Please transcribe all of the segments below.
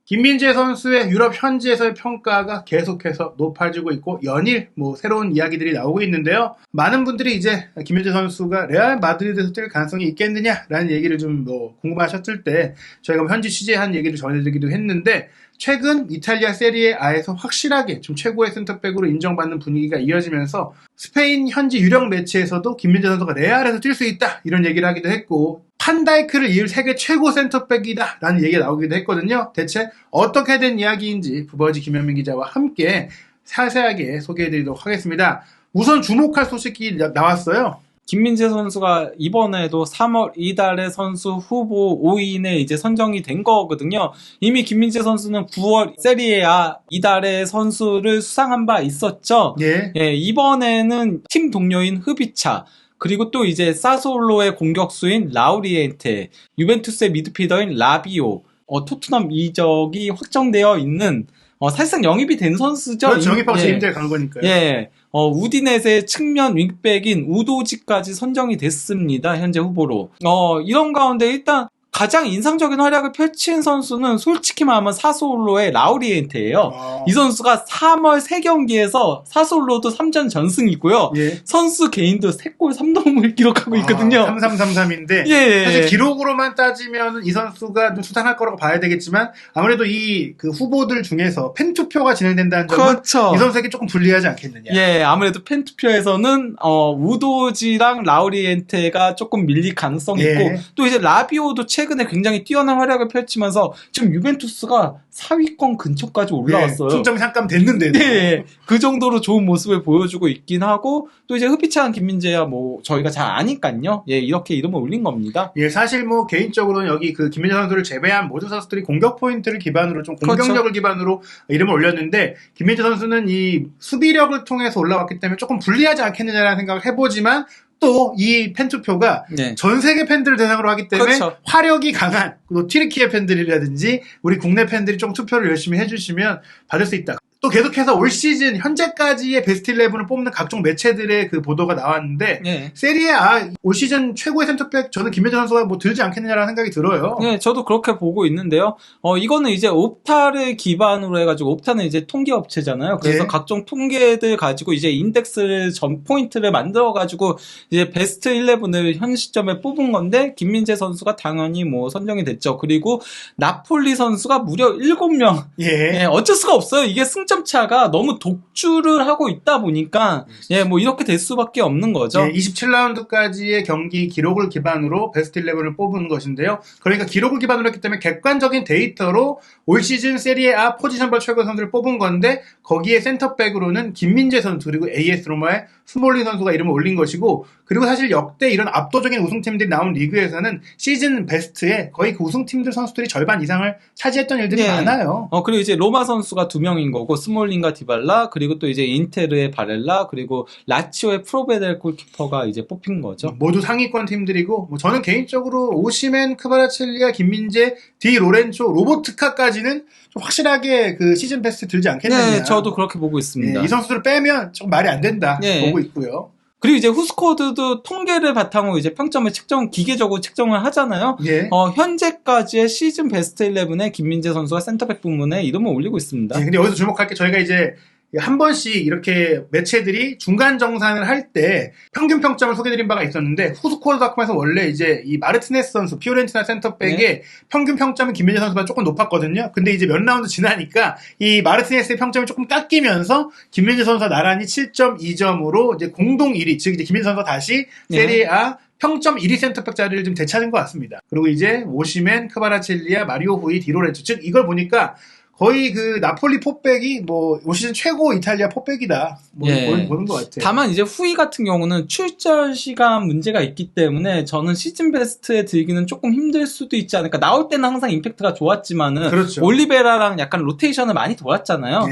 김민재 선수의 유럽 현지에서의 평가가 계속해서 높아지고 있고 연일 새로운 이야기들이 나오고 있는데요. 많은 분들이 이제 김민재 선수가 레알 마드리드에서 뛸 가능성이 있겠느냐라는 얘기를 좀 궁금하셨을 때 저희가 현지 취재한 얘기를 전해드리기도 했는데 최근 이탈리아 세리에 A에서 확실하게 좀 최고의 센터백으로 인정받는 분위기가 이어지면서 스페인 현지 유력 매체에서도 김민재 선수가 레알에서 뛸 수 있다 이런 얘기를 하기도 했고 판다이크를 이을 세계 최고 센터백이다 라는 얘기가 나오기도 했거든요. 대체 어떻게 된 이야기인지 부버지 김현민 기자와 함께 자세하게 소개해드리도록 하겠습니다. 우선 주목할 소식이 나왔어요. 김민재 선수가 이번에도 3월 이달에 선수 후보 5인에 이제 선정이 된 거거든요. 이미 김민재 선수는 9월 세리에A 이달에 선수를 수상한 바 있었죠. 예. 이번에는 팀 동료인 흐비차, 그리고 또 이제 사솔로의 공격수인 라우리엔테, 유벤투스의 미드필더인 라비오, 토트넘 이적이 확정되어 있는 사실상 영입이 된 선수죠. 그렇죠. 영입하고 임대를 간 거니까요. 예. 우디넷의 측면 윙백인 우도지까지 선정이 됐습니다. 현재 후보로. 이런 가운데 일단 가장 인상적인 활약을 펼친 선수는 솔직히 말하면 사솔로의 라우리엔테예요. 이 선수가 3월 3경기에서 사솔로도 3전 전승이고요. 예. 선수 개인도 3골 3도움을 기록하고 있거든요. 3333인데 예. 사실 기록으로만 따지면 이 선수가 좀 수상할 거라고 봐야 되겠지만 아무래도 이 그 후보들 중에서 팬투표가 진행된다는 점은 그렇죠. 이 선수에게 조금 불리하지 않겠느냐. 예, 아무래도 팬투표에서는 우도지랑 라우리엔테가 조금 밀릴 가능성이 예. 있고 또 이제 라비오도 최근에 굉장히 뛰어난 활약을 펼치면서 지금 유벤투스가 4위권 근처까지 올라왔어요. 승점이 잠깐 됐는데도. 네, 그 정도로 좋은 모습을 보여주고 있긴 하고 또 이제 흐피찬 김민재야 저희가 잘 아니까요. 예, 이렇게 이름을 올린 겁니다. 예, 사실 개인적으로는 여기 그 김민재 선수를 제외한 모든 선수들이 공격 포인트를 기반으로 좀 공격력을 그렇죠. 기반으로 이름을 올렸는데 김민재 선수는 이 수비력을 통해서 올라왔기 때문에 조금 불리하지 않겠느냐라는 생각을 해보지만 또 이 팬투표가 네. 전 세계 팬들을 대상으로 하기 때문에 그렇죠. 화력이 강한 튀르키예 팬들이라든지 우리 국내 팬들이 좀 투표를 열심히 해주시면 받을 수 있다. 또 계속해서 올 시즌 현재까지의 베스트 11을 뽑는 각종 매체들의 그 보도가 나왔는데 네. 세리에 올 시즌 최고의 센터백 저는 김민재 선수가 들지 않겠느냐라는 생각이 들어요. 네, 저도 그렇게 보고 있는데요. 이거는 이제 옵타를 기반으로 해가지고 옵타는 이제 통계 업체잖아요. 그래서 예. 각종 통계들 가지고 이제 인덱스를 포인트를 만들어가지고 이제 베스트 11을 현 시점에 뽑은 건데 김민재 선수가 당연히 선정이 됐죠. 그리고 나폴리 선수가 무려 7명. 예. 예, 어쩔 수가 없어요. 이게 승점 차가 너무 독주를 하고 있다 보니까 이렇게 될 수밖에 없는 거죠. 예, 27라운드까지의 경기 기록을 기반으로 베스트 11을 뽑은 것인데요. 그러니까 기록을 기반으로 했기 때문에 객관적인 데이터로 올 시즌 세리에 A 포지션별 최고 선수를 뽑은 건데 거기에 센터백으로는 김민재 선수 그리고 AS 로마의 스몰린 선수가 이름을 올린 것이고 그리고 사실 역대 이런 압도적인 우승팀들이 나온 리그에서는 시즌 베스트에 거의 그 우승팀들 선수들이 절반 이상을 차지했던 일들이 많아요. 그리고 이제 로마 선수가 2명인 거고 스몰린과 디발라 그리고 또 이제 인테르의 바렐라 그리고 라치오의 프로베델 골키퍼가 이제 뽑힌 거죠. 모두 상위권 팀들이고 저는 개인적으로 오시멘, 크바라첼리아, 김민재, 디 로렌초, 로보트카까지는 좀 확실하게 그 시즌 베스트 들지 않겠느냐. 네, 저도 그렇게 보고 있습니다. 이 선수들을 빼면 좀 말이 안 된다 보고 있고요. 그리고 이제 후스코드도 통계를 바탕으로 이제 평점을 기계적으로 측정을 하잖아요. 예. 현재까지의 시즌 베스트 11에 김민재 선수가 센터백 부문에 이름을 올리고 있습니다. 예, 근데 여기서 주목할 게 저희가 이제 한 번씩 이렇게 매체들이 중간 정산을 할 때 평균 평점을 소개드린 바가 있었는데 후스코어닷컴에서 원래 이제 이 마르티네스 선수 피오렌티나 센터백의 평균 평점은 김민재 선수가 조금 높았거든요. 근데 이제 몇 라운드 지나니까 이 마르티네스의 평점이 조금 깎이면서 김민재 선수가 나란히 7.2점으로 이제 공동 1위, 즉 이제 김민재 선수가 다시 세리에 A 평점 1위 센터백 자리를 좀 되찾은 것 같습니다. 그리고 이제 오시멘, 크바라첼리아, 마리오 후이, 디로렌토, 즉 이걸 보니까 거의 그 나폴리 포백이 올 시즌 최고 이탈리아 포백이다. 보는 것 같아요. 다만 이제 후이 같은 경우는 출전 시간 문제가 있기 때문에 저는 시즌 베스트에 들기는 조금 힘들 수도 있지 않을까. 나올 때는 항상 임팩트가 좋았지만은 그렇죠. 올리베라랑 약간 로테이션을 많이 돌았잖아요.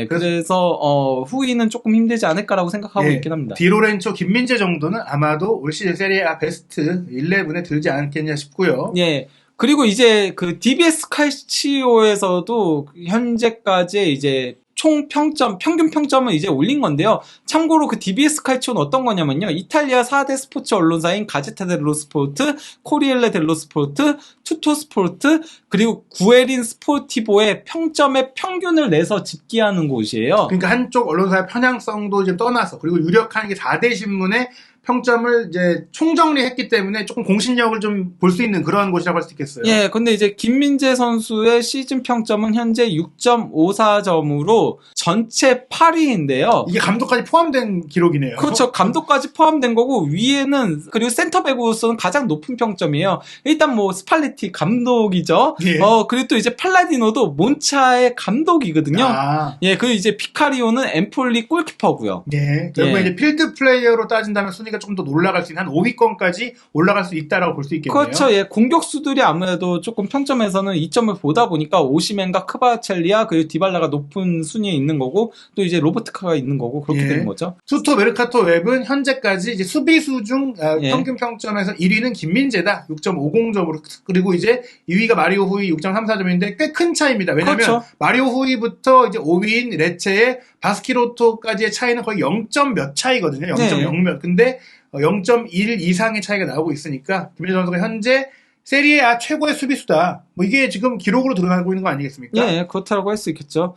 그래서 후이는 조금 힘들지 않을까라고 생각하고 있긴 합니다. 디로렌초, 김민재 정도는 아마도 올 시즌 세리에 A 베스트 11에 들지 않겠냐 싶고요. 예. 그리고 이제 그 DBS 칼치오에서도 현재까지 이제 총 평점, 평균 평점을 이제 올린 건데요. 참고로 그 DBS 칼치오는 어떤 거냐면요. 이탈리아 4대 스포츠 언론사인 가제타 델로 스포르트, 코리엘레 델로 스포르트, 투토 스포르트, 그리고 구에린 스포티보의 평점의 평균을 내서 집계하는 곳이에요. 그러니까 한쪽 언론사의 편향성도 이제 떠나서, 그리고 유력한 게 4대 신문의 평점을 이제 총정리했기 때문에 조금 공신력을 좀 볼 수 있는 그런 곳이라고 할 수 있겠어요. 예, 근데 이제 김민재 선수의 시즌 평점은 현재 6.54점으로 전체 8위인데요. 이게 감독까지 포함된 기록이네요. 그렇죠. 감독까지 포함된 거고, 위에는, 그리고 센터백으로서는 가장 높은 평점이에요. 일단 뭐, 스팔레티 감독이죠. 예. 그리고 또 이제 팔라디노도 몬차의 감독이거든요. 아, 예, 그리고 이제 피카리오는 엠폴리 골키퍼고요. 예. 결국에 예. 이제 필드 플레이어로 따진다면 순위가 좀 더 올라갈 수 있는 한 5위권까지 올라갈 수 있다라고 볼 수 있겠네요. 그렇죠. 예, 공격수들이 아무래도 조금 평점에서는 2점을 보다 보니까 오시멘과 크바첼리아 그리고 디발라가 높은 순위에 있는 거고, 또 이제 로버트카가 있는 거고, 그렇게 예. 되는 거죠. 투토 메르카토 웹은 현재까지 이제 수비수 중 예. 평균 평점에서 1위는 김민재다. 6.50점으로. 그리고 이제 2위가 마리오 후이 6.34점인데 꽤 큰 차이입니다. 왜냐면 그렇죠. 마리오 후이부터 이제 5위인 레체의 바스키로토까지의 차이는 거의 0점 몇 차이거든요. 0.0 몇. 근데 0.1 이상의 차이가 나오고 있으니까 김민재 선수가 현재 세리에 A 최고의 수비수다. 뭐 이게 지금 기록으로 드러나고 있는 거 아니겠습니까? 예, 그렇다고 할 수 있겠죠.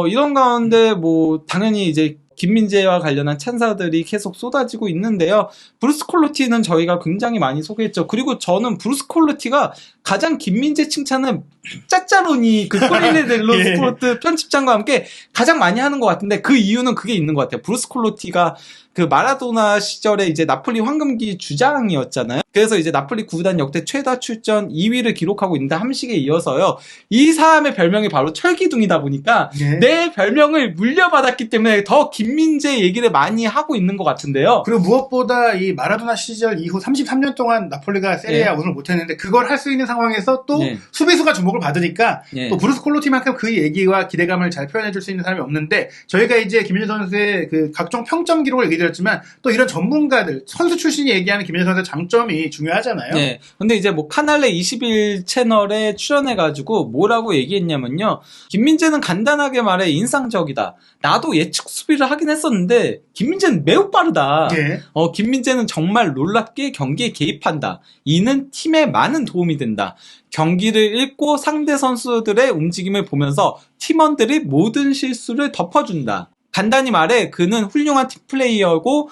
이런 가운데 뭐 당연히 이제 김민재와 관련한 찬사들이 계속 쏟아지고 있는데요. 브루스 콜로티는 저희가 굉장히 많이 소개했죠. 그리고 저는 브루스 콜로티가 가장 김민재 칭찬은 짜짜로니 그 코리엘레 델로 예. 스포르트 편집장과 함께 가장 많이 하는 것 같은데, 그 이유는 그게 있는 것 같아요. 브루스 콜로티가 그 마라도나 시절에 이제 나폴리 황금기 주장이었잖아요. 그래서 이제 나폴리 구단 역대 최다 출전 2위를 기록하고 있는데, 함식에 이어서요. 이 사람의 별명이 바로 철기둥이다 보니까 예. 내 별명을 물려받았기 때문에 더 김민재 얘기를 많이 하고 있는 것 같은데요. 그리고 무엇보다 이 마라도나 시절 이후 33년 동안 나폴리가 세리아 예. 우승을 못했는데 그걸 할 수 있는 상황에서 또 예. 수비수가 주목을 받으니까 예. 또 브루스 콜로티만큼 그 얘기와 기대감을 잘 표현해줄 수 있는 사람이 없는데, 저희가 이제 김민재 선수의 그 각종 평점 기록을 얘기드렸지만 또 이런 전문가들, 선수 출신이 얘기하는 김민재 선수의 장점이 중요하잖아요. 네. 근데 이제 뭐 카날레 21 채널에 출연해가지고 뭐라고 얘기했냐면요. 김민재는 간단하게 말해 인상적이다. 나도 예측 수비를 하긴 했었는데 김민재는 매우 빠르다. 예. 김민재는 정말 놀랍게 경기에 개입한다. 이는 팀에 많은 도움이 된다. 경기를 읽고 상대 선수들의 움직임을 보면서 팀원들이 모든 실수를 덮어준다. 간단히 말해 그는 훌륭한 팀 플레이어고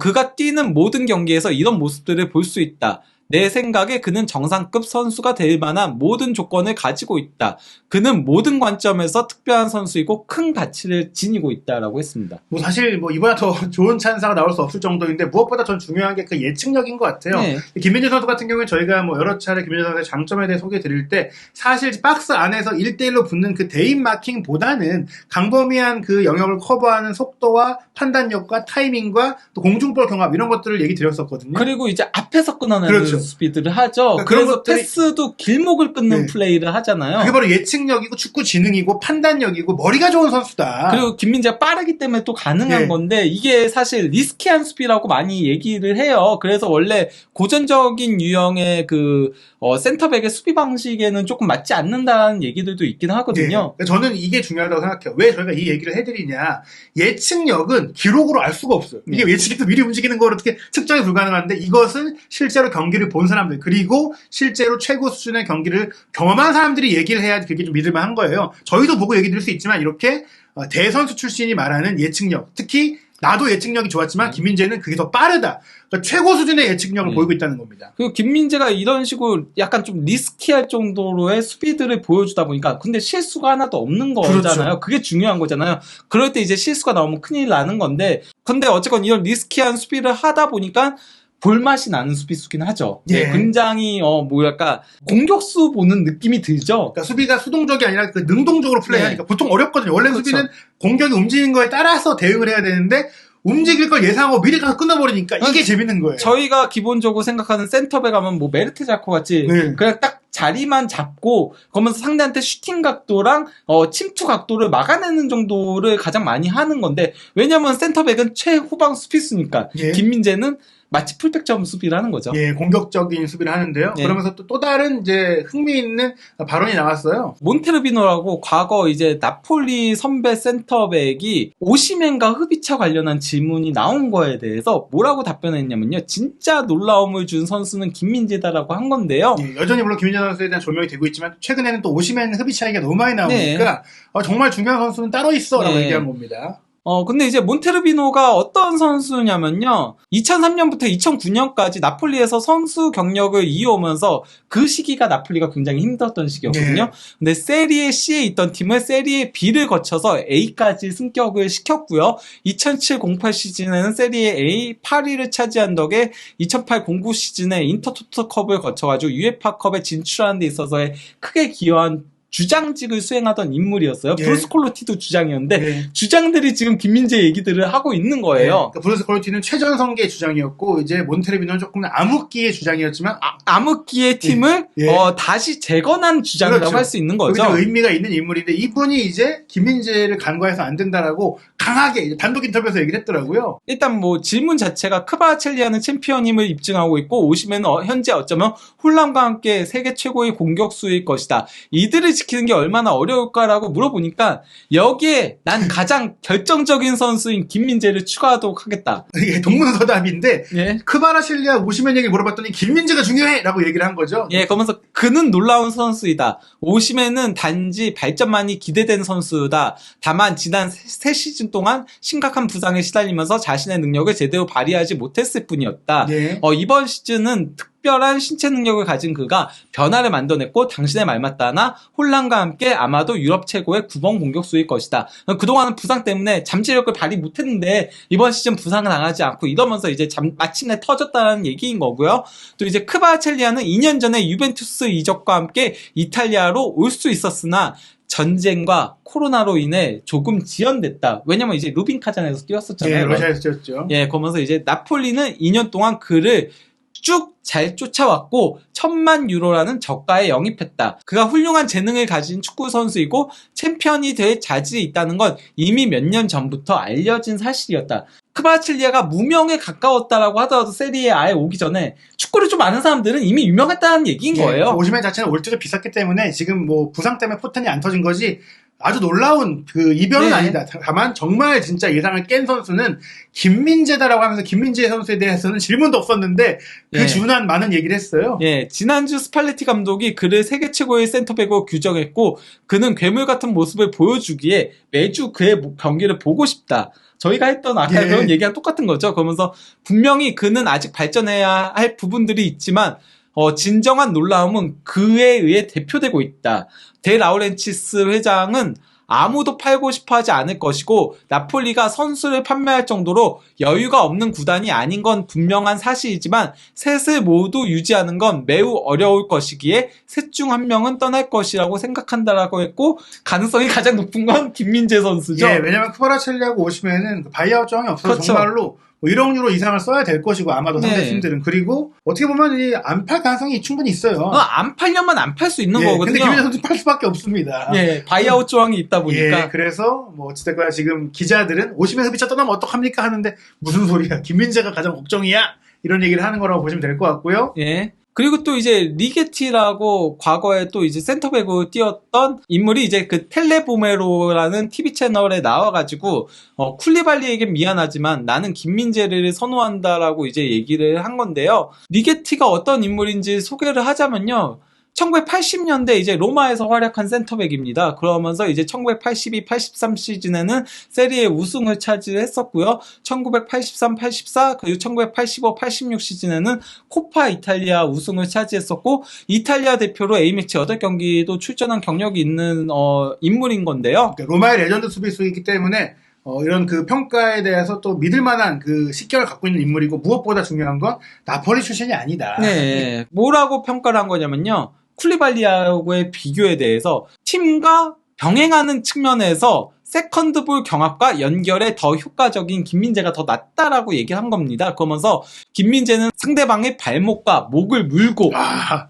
그가 뛰는 모든 경기에서 이런 모습들을 볼 수 있다. 내 생각에 그는 정상급 선수가 될 만한 모든 조건을 가지고 있다. 그는 모든 관점에서 특별한 선수이고 큰 가치를 지니고 있다라고 했습니다. 뭐 사실 뭐 이보다 더 좋은 찬사가 나올 수 없을 정도인데, 무엇보다 전 중요한 게 그 예측력인 것 같아요. 네. 김민재 선수 같은 경우에 저희가 뭐 여러 차례 김민재 선수의 장점에 대해 소개 드릴 때 사실 박스 안에서 1대1로 붙는 그 대인 마킹보다는 강범위한 그 영역을 커버하는 속도와 판단력과 타이밍과 또 공중볼 경합 이런 것들을 얘기 드렸었거든요. 그리고 이제 앞에서 끊어내는 그렇죠. 수비들을 하죠. 그러니까 그런 그래서 것들이- 패스도 길목을 끊는 네. 플레이를 하잖아요. 그게 바로 예측력이고 축구 지능이고 판단력이고 머리가 좋은 선수다. 그리고 김민재가 빠르기 때문에 또 가능한 예. 건데, 이게 사실 리스키한 수비라고 많이 얘기를 해요. 그래서 원래 고전적인 유형의 그 센터백의 수비 방식에는 조금 맞지 않는다는 얘기들도 있긴 하거든요. 예. 저는 이게 중요하다고 생각해요. 왜 저희가 이 얘기를 해드리냐. 예측력은 기록으로 알 수가 없어요. 이게 예측해도 미리 움직이는 걸 어떻게 측정이 불가능한데, 이것은 실제로 경기를 본 사람들, 그리고 실제로 최고 수준의 경기를 경험한 사람들이 얘기를 해야 그게 좀 믿을만한 거예요. 저희도 보고 얘기 드릴 수 있지만 이렇게 대선수 출신이 말하는 예측력, 특히 나도 예측력이 좋았지만 김민재는 그게 더 빠르다. 그러니까 최고 수준의 예측력을 보이고 있다는 겁니다. 그리고 김민재가 이런 식으로 약간 좀 리스키할 정도로의 수비들을 보여주다 보니까, 근데 실수가 하나도 없는 거잖아요. 그렇죠. 그게 중요한 거잖아요. 그럴 때 이제 실수가 나오면 큰일 나는 건데, 근데 어쨌건 이런 리스키한 수비를 하다 보니까 볼맛이 나는 수비수긴 하죠. 예. 네, 굉장히 뭐랄까 공격수 보는 느낌이 들죠. 그러니까 수비가 수동적이 아니라 그 능동적으로 플레이하니까 보통 어렵거든요. 원래 그렇죠. 수비는 공격이 움직이는 거에 따라서 대응을 해야 되는데 움직일 걸 예상하고 미리 가서 끊어버리니까 이게 재밌는 거예요. 저희가 기본적으로 생각하는 센터백 하면 뭐 메르테자코 같이 네. 그냥 딱 자리만 잡고 그러면서 상대한테 슈팅 각도랑 침투 각도를 막아내는 정도를 가장 많이 하는 건데, 왜냐면 센터백은 최후방 수비수니까. 예. 김민재는 마치 풀백점 수비를 하는 거죠. 예, 공격적인 수비를 하는데요. 예. 그러면서 또 다른 이제 흥미있는 발언이 나왔어요. 몬테르비노라고 과거 이제 나폴리 선배 센터백이 오시멘과 흡이차 관련한 질문이 나온 거에 대해서 뭐라고 답변했냐면요. 진짜 놀라움을 준 선수는 김민재다라고 한 건데요. 예, 여전히 물론 김민재 선수에 대한 조명이 되고 있지만 최근에는 또 오시멘 흡입 차이가 너무 많이 나오니까 정말 중요한 선수는 따로 있어라고 네. 얘기한 겁니다. 근데 이제 몬테르비노가 어떤 선수냐면요. 2003년부터 2009년까지 나폴리에서 선수 경력을 이어오면서 그 시기가 나폴리가 굉장히 힘들었던 시기였거든요. 네. 근데 세리에 C에 있던 팀을 세리에 B를 거쳐서 A까지 승격을 시켰고요. 2007-08 시즌에는 세리에 A 8위를 차지한 덕에 2008-09 시즌에 인터토토컵을 거쳐가지고 UEFA컵에 진출하는 데 있어서의 크게 기여한 주장직을 수행하던 인물이었어요. 예. 브루스 콜로티도 주장이었는데 네. 주장들이 지금 김민재 얘기들을 하고 있는 거예요. 그러니까 브루스 콜로티는 최전성기의 주장이었고 이제 몬테르비노는 조금 암흑기의 주장이었지만 암흑기의 팀을 예. 다시 재건한 주장이라고 그렇죠. 할 수 있는 거죠. 거기서 의미가 있는 인물인데 이분이 이제 김민재를 간과해서 안 된다라고 강하게 이제 단독 인터뷰에서 얘기를 했더라고요. 일단 뭐 질문 자체가 크바라첼리아는 챔피언임을 입증하고 있고 오시면은 현재 어쩌면 홀람과 함께 세계 최고의 공격수일 것이다. 이들을 지키는 게 얼마나 어려울까라고 물어보니까 여기에 난 가장 결정적인 선수인 김민재를 추가하도록 하겠다. 이게 동문서답인데 예. 크바라실리아 오시멘 얘기를 물어봤더니 김민재가 중요해라고 얘기를 한 거죠. 예, 그러면서 그는 놀라운 선수이다. 오시멘은 단지 발전만이 기대된 선수다. 다만 지난 세 시즌 동안 심각한 부상에 시달리면서 자신의 능력을 제대로 발휘하지 못했을 뿐이었다. 예. 이번 시즌은 특별한 신체 능력을 가진 그가 변화를 만들어냈고 당신의 말 맞다나 홀란과 함께 아마도 유럽 최고의 9번 공격수일 것이다. 그동안은 부상 때문에 잠재력을 발휘 못했는데 이번 시즌 부상을 당하지 않고 이러면서 이제 마침내 터졌다는 얘기인 거고요. 또 이제 크바라첼리아는 2년 전에 유벤투스 이적과 함께 이탈리아로 올 수 있었으나 전쟁과 코로나로 인해 조금 지연됐다. 왜냐면 이제 루빈카잔에서 뛰었었잖아요. 예, 러시아에서 뛰었죠. 예, 그러면서 이제 나폴리는 2년 동안 그를 쭉 잘 쫓아왔고 1,000만 유로라는 저가에 영입했다. 그가 훌륭한 재능을 가진 축구 선수이고 챔피언이 될 자질이 있다는 건 이미 몇 년 전부터 알려진 사실이었다. 크바라첼리아가 무명에 가까웠다라고 하더라도 세리에 아예 오기 전에 축구를 좀 아는 사람들은 이미 유명했다는 얘기인 거예요. 오시멘 자체는 올 때도 비쌌기 때문에 지금 뭐 부상 때문에 포텐이 안 터진 거지 아주 놀라운 그 이변은 네. 아니다. 다만 정말 진짜 예상을 깬 선수는 김민재다라고 하면서 김민재 선수에 대해서는 질문도 없었는데 그 예. 준한 많은 얘기를 했어요. 예, 지난주 스팔레티 감독이 그를 세계 최고의 센터백으로 규정했고 그는 괴물 같은 모습을 보여주기에 매주 그의 경기를 보고 싶다. 저희가 했던 아까 예. 그런 얘기랑 똑같은 거죠. 그러면서 분명히 그는 아직 발전해야 할 부분들이 있지만 진정한 놀라움은 그에 의해 대표되고 있다. 데 라우렌치스 회장은 아무도 팔고 싶어 하지 않을 것이고 나폴리가 선수를 판매할 정도로 여유가 없는 구단이 아닌 건 분명한 사실이지만 셋을 모두 유지하는 건 매우 어려울 것이기에 셋 중 한 명은 떠날 것이라고 생각한다라고 했고 가능성이 가장 높은 건 김민재 선수죠. 예, 왜냐면 크바라첼리하고 오시멘은 바이아웃 조항이 없어서 그렇죠. 정말로 1억 유로 이상을 써야 될 것이고 아마도 상대 네. 팀들은 그리고 어떻게 보면 이 안 팔 가능성이 충분히 있어요. 안 팔려면 안 팔 수 있는 예, 근데 거거든요. 김민재 선수 팔 수밖에 없습니다. 예, 바이아웃 조항이 있다 보니까. 예, 그래서 뭐 어찌됐거나 지금 기자들은 오시멘 흡입차 떠나면 어떡합니까 하는데 무슨 소리야? 김민재가 가장 걱정이야. 이런 얘기를 하는 거라고 보시면 될 것 같고요. 예. 그리고 또 이제 리게티라고 과거에 또 이제 센터백으로 뛰었던 인물이 이제 그 텔레보메로라는 TV 채널에 나와가지고 쿨리발리에겐 미안하지만 나는 김민재를 선호한다라고 이제 얘기를 한 건데요. 리게티가 어떤 인물인지 소개를 하자면요. 1980년대 이제 로마에서 활약한 센터백입니다. 그러면서 이제 1982-83 시즌에는 세리에 우승을 차지했었고요. 1983-84 그리고 1985-86 시즌에는 코파 이탈리아 우승을 차지했었고 이탈리아 대표로 A매치 8경기도 출전한 경력이 있는 인물인 건데요. 그러니까 로마의 레전드 수비수이기 때문에 이런 그 평가에 대해서 또 믿을 만한 그 식견을 갖고 있는 인물이고 무엇보다 중요한 건 나폴리 출신이 아니다. 네. 뭐라고 평가를 한 거냐면요. 쿨리발리하고의 비교에 대해서 팀과 병행하는 측면에서 세컨드볼 경합과 연결에 더 효과적인 김민재가 더 낫다라고 얘기를 한 겁니다. 그러면서 김민재는 상대방의 발목과 목을 물고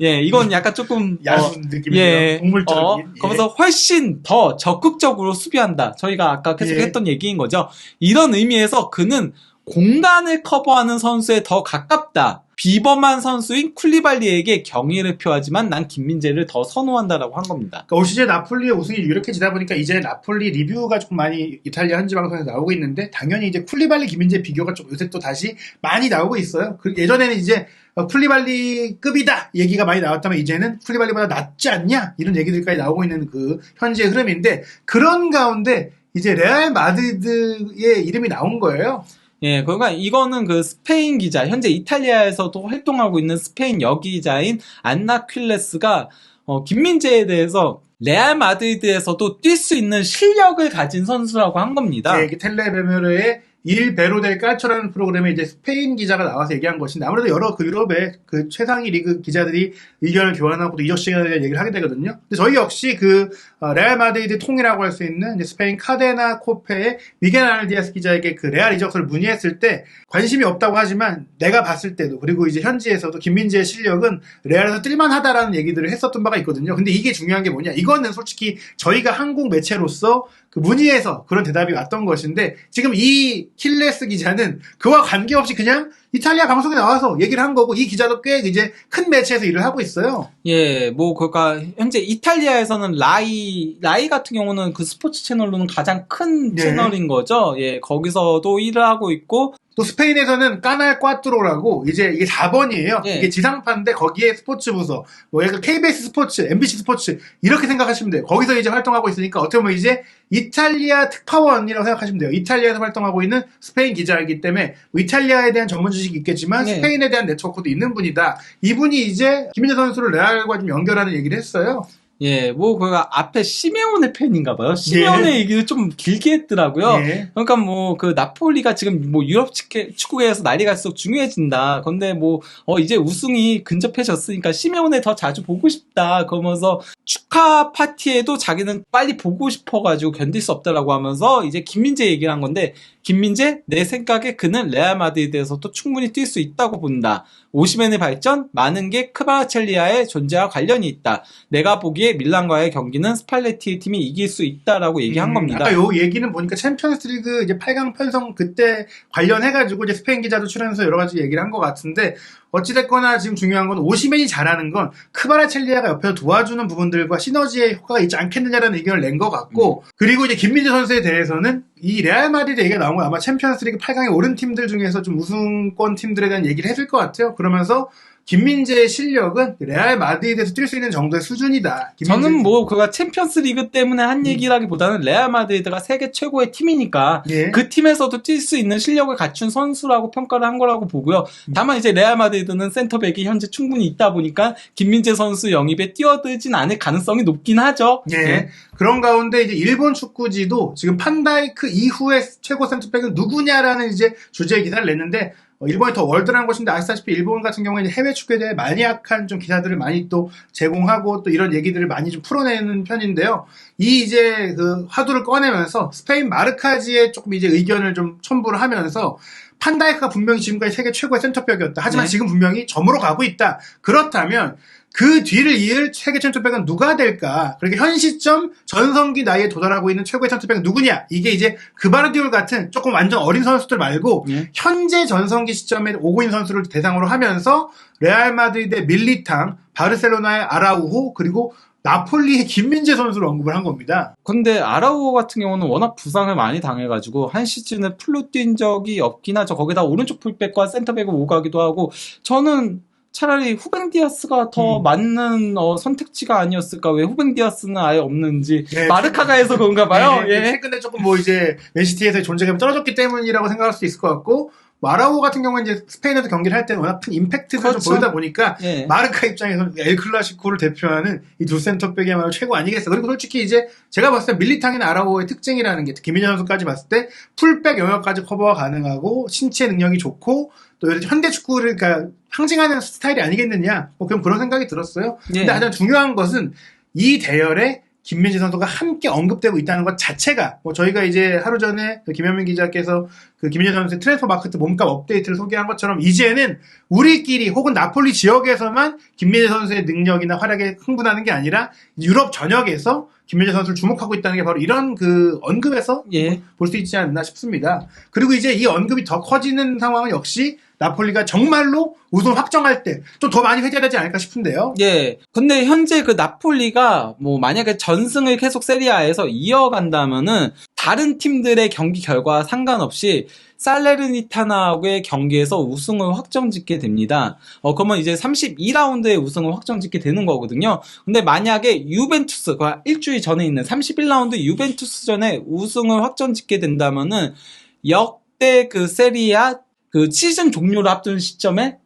예, 이건 약간 조금 야수 느낌이에요. 예, 동물적인. 그러면서 훨씬 더 적극적으로 수비한다. 저희가 아까 계속 예. 했던 얘기인 거죠. 이런 의미에서 그는 공간을 커버하는 선수에 더 가깝다. 비범한 선수인 쿨리발리에게 경의를 표하지만 난 김민재를 더 선호한다라고 한 겁니다. 그러니까 올 시즌 나폴리의 우승이 유력해지다 보니까 이제 나폴리 리뷰가 조금 많이 이탈리아 현지 방송에서 나오고 있는데 당연히 이제 쿨리발리 김민재 비교가 좀 요새 또 다시 많이 나오고 있어요. 예전에는 이제 쿨리발리급이다 얘기가 많이 나왔다면 이제는 쿨리발리보다 낫지 않냐 이런 얘기들까지 나오고 있는 그 현지의 흐름인데 그런 가운데 이제 레알 마드리드의 이름이 나온 거예요. 예, 그러니까 이거는 그 스페인 기자, 현재 이탈리아에서도 활동하고 있는 스페인 여기자인 안나 퀼레스가 김민재에 대해서 레알 마드리드에서도 뛸 수 있는 실력을 가진 선수라고 한 겁니다. 네, 텔레베메르의 일 베로 델 깔초라는 프로그램에 이제 스페인 기자가 나와서 얘기한 것인데 아무래도 여러 그 유럽의 그 최상위 리그 기자들이 의견을 교환하고 또 이적 시간에 대한 얘기를 하게 되거든요. 근데 저희 역시 그 레알 마드리드 통이라고 할 수 있는 이제 스페인 카데나 코페의 미겔 아날디아스 기자에게 그 레알 이적설을 문의했을 때 관심이 없다고 하지만 내가 봤을 때도 그리고 이제 현지에서도 김민재의 실력은 레알에서 뛸만하다라는 얘기들을 했었던 바가 있거든요. 근데 이게 중요한 게 뭐냐? 이거는 솔직히 저희가 한국 매체로서 그 문의해서 그런 대답이 왔던 것인데 지금 이 킬레스 기자는 그와 관계없이 그냥 이탈리아 방송에 나와서 얘기를 한 거고 이 기자도 꽤 이제 큰 매체에서 일을 하고 있어요. 예, 뭐 그러니까 현재 이탈리아에서는 라이 같은 경우는 그 스포츠 채널로는 가장 큰 채널인 거죠. 예, 거기서도 일을 하고 있고 또 스페인에서는 까날 꽈뚜로라고 이제 이게 4번이에요. 예. 이게 지상파인데 거기에 스포츠 부서, 뭐 약간 KBS 스포츠, MBC 스포츠 이렇게 생각하시면 돼요. 거기서 이제 활동하고 있으니까 어떻게 보면 이제 이탈리아 특파원이라고 생각하시면 돼요. 이탈리아에서 활동하고 있는 스페인 기자이기 때문에 뭐 이탈리아에 대한 전문 지식이 있겠지만 예. 스페인에 대한 네트워크도 있는 분이다. 이분이 이제 김민재 선수를 레알과 좀 연결하는 얘기를 했어요. 예, 뭐, 그, 앞에 시메오네 팬인가 봐요. 시메오네 얘기를 좀 길게 했더라고요. 예. 그러니까 뭐, 그, 나폴리가 지금 뭐, 유럽 축구계에서 난리가 갈수록 중요해진다. 근데 뭐, 이제 우승이 근접해졌으니까 시메오네 더 자주 보고 싶다. 그러면서 축하 파티에도 자기는 빨리 보고 싶어가지고 견딜 수 없다라고 하면서 이제 김민재 얘기를 한 건데, 김민재, 내 생각에 그는 레알 마드리드에서도 충분히 뛸 수 있다고 본다. 오시멘의 발전, 많은 게 크바라첼리아의 존재와 관련이 있다. 내가 보기에 밀란과의 경기는 스팔레티 팀이 이길 수 있다라고 얘기한 겁니다. 아까 요 얘기는 보니까 챔피언스리그 이제 8강 편성 그때 관련해가지고 이제 스페인 기자도 출연해서 여러 가지 얘기를 한 것 같은데 어찌됐거나 지금 중요한 건 오시멘이 잘하는 건 크바라첼리아가 옆에서 도와주는 부분들과 시너지의 효과가 있지 않겠느냐라는 의견을 낸 것 같고 그리고 이제 김민재 선수에 대해서는 이 레알 마드리드 얘기가 나온 건 아마 챔피언스리그 8강에 오른 팀들 중에서 좀 우승권 팀들에 대한 얘기를 했을 것 같아요. 그러면서 김민재의 실력은 레알 마드리드에서 뛸 수 있는 정도의 수준이다. 저는 뭐 그가 챔피언스 리그 때문에 한 얘기라기보다는 레알 마드리드가 세계 최고의 팀이니까 예. 그 팀에서도 뛸 수 있는 실력을 갖춘 선수라고 평가를 한 거라고 보고요. 다만 이제 레알 마드리드는 센터백이 현재 충분히 있다 보니까 김민재 선수 영입에 뛰어들진 않을 가능성이 높긴 하죠. 예. 예. 그런 가운데 이제 일본 축구지도 지금 판다이크 이후에 최고 센터백은 누구냐라는 이제 주제의 기사를 냈는데 일본이 더 월드라는 것인데 아시다시피 일본 같은 경우에는 해외 축구에 대해 마니악한 좀 기사들을 많이 또 제공하고 또 이런 얘기들을 많이 좀 풀어내는 편인데요. 이 이제 그 화두를 꺼내면서 스페인 마르카지에 조금 이제 의견을 좀 첨부를 하면서 판다이크가 분명히 지금까지 세계 최고의 센터백이었다. 하지만 네. 지금 분명히 점으로 가고 있다. 그렇다면 그 뒤를 이을 세계 센터백은 누가 될까? 그렇게 현 시점 전성기 나이에 도달하고 있는 최고의 센터백은 누구냐? 이게 이제 그바르디올 같은 조금 완전 어린 선수들 말고 예. 현재 전성기 시점에 오고 있는 선수를 대상으로 하면서 레알 마드리드의 밀리탕, 바르셀로나의 아라우호 그리고 나폴리의 김민재 선수를 언급을 한 겁니다. 근데 아라우호 같은 경우는 워낙 부상을 많이 당해가지고 한 시즌에 풀로 뛴 적이 없긴 하죠. 거기다 오른쪽 풀백과 센터백을 오가기도 하고 저는 차라리 후벤 디아스가 더 맞는 선택지가 아니었을까. 왜 후벤 디아스는 아예 없는지 네, 마르카가 해서 그런가 봐요. 네, 예. 최근에 조금 뭐 이제 맨시티에서의 존재감이 떨어졌기 때문이라고 생각할 수도 있을 것 같고 마라오 같은 경우는 이제 스페인에서 경기를 할 때는 워낙 큰 임팩트를 그렇죠. 좀 보이다 보니까 예. 마르카 입장에서는 엘 클라시코를 대표하는 이 두 센터백이야말로 최고 아니겠어. 그리고 솔직히 이제 제가 봤을 때 밀리탕이나 아라오의 특징이라는 게 김민재 선수까지 봤을 때 풀백 영역까지 커버가 가능하고 신체 능력이 좋고 또 현대 축구를 그러니까 상징하는 스타일이 아니겠느냐. 뭐 그런 생각이 들었어요. 예. 근데 가장 중요한 것은 이 대열에 김민재 선수가 함께 언급되고 있다는 것 자체가 뭐 저희가 이제 하루 전에 김현민 기자께서 그 김민재 선수의 트랜스퍼 마크트 몸값 업데이트를 소개한 것처럼 이제는 우리끼리 혹은 나폴리 지역에서만 김민재 선수의 능력이나 활약에 흥분하는 게 아니라 유럽 전역에서 김민재 선수를 주목하고 있다는 게 바로 이런 그 언급에서 예. 볼 수 있지 않나 싶습니다. 그리고 이제 이 언급이 더 커지는 상황은 역시 나폴리가 정말로 우승을 확정할 때 좀 더 많이 회자되지 않을까 싶은데요. 예. 근데 현재 그 나폴리가 뭐 만약에 전승을 계속 세리아에서 이어간다면은 다른 팀들의 경기 결과와 상관없이 살레르니타나하고의 경기에서 우승을 확정짓게 됩니다. 그러면 이제 32라운드에 우승을 확정짓게 되는 거거든요. 근데 만약에 유벤투스, 그 일주일 전에 있는 31라운드 유벤투스전에 우승을 확정짓게 된다면은 역대 그 세리아 그 시즌 종료를 앞둔 시점에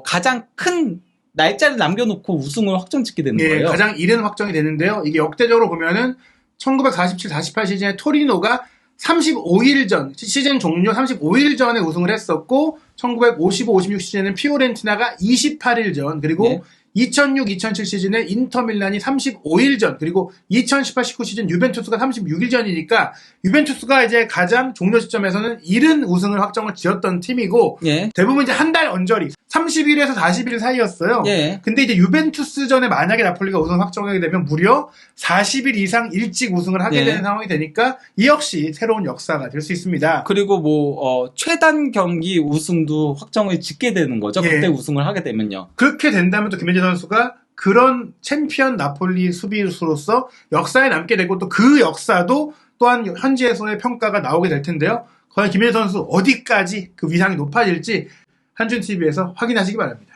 가장 큰 날짜를 남겨놓고 우승을 확정짓게 되는 예, 거예요. 가장 이른 확정이 되는데요. 이게 역대적으로 보면은 1947-48 시즌에 토리노가 35일 전, 시즌 종료 35일 전에 우승을 했었고 1955-56 시즌에는 피오렌티나가 28일 전, 그리고 네. 2006-2007 시즌에 인터밀란이 35일 전, 그리고 2018-19 시즌 유벤투스가 36일 전이니까 유벤투스가 이제 가장 종료 시점에서는 이른 우승을 확정을 지었던 팀이고 예. 대부분 이제 한 달 언저리 30일에서 40일 사이였어요. 예. 근데 이제 유벤투스전에 만약에 나폴리가 우승 확정하게 되면 무려 40일 이상 일찍 우승을 하게 예. 되는 상황이 되니까 이 역시 새로운 역사가 될 수 있습니다. 그리고 뭐 최단 경기 우승도 확정을 짓게 되는 거죠. 예. 그때 우승을 하게 되면요. 그렇게 된다면 또 김민재 선수가 그런 챔피언 나폴리 수비수로서 역사에 남게 되고 또 그 역사도 또한 현지에서의 평가가 나오게 될 텐데요. 과연 김민재 선수 어디까지 그 위상이 높아질지 한준TV에서 확인하시기 바랍니다.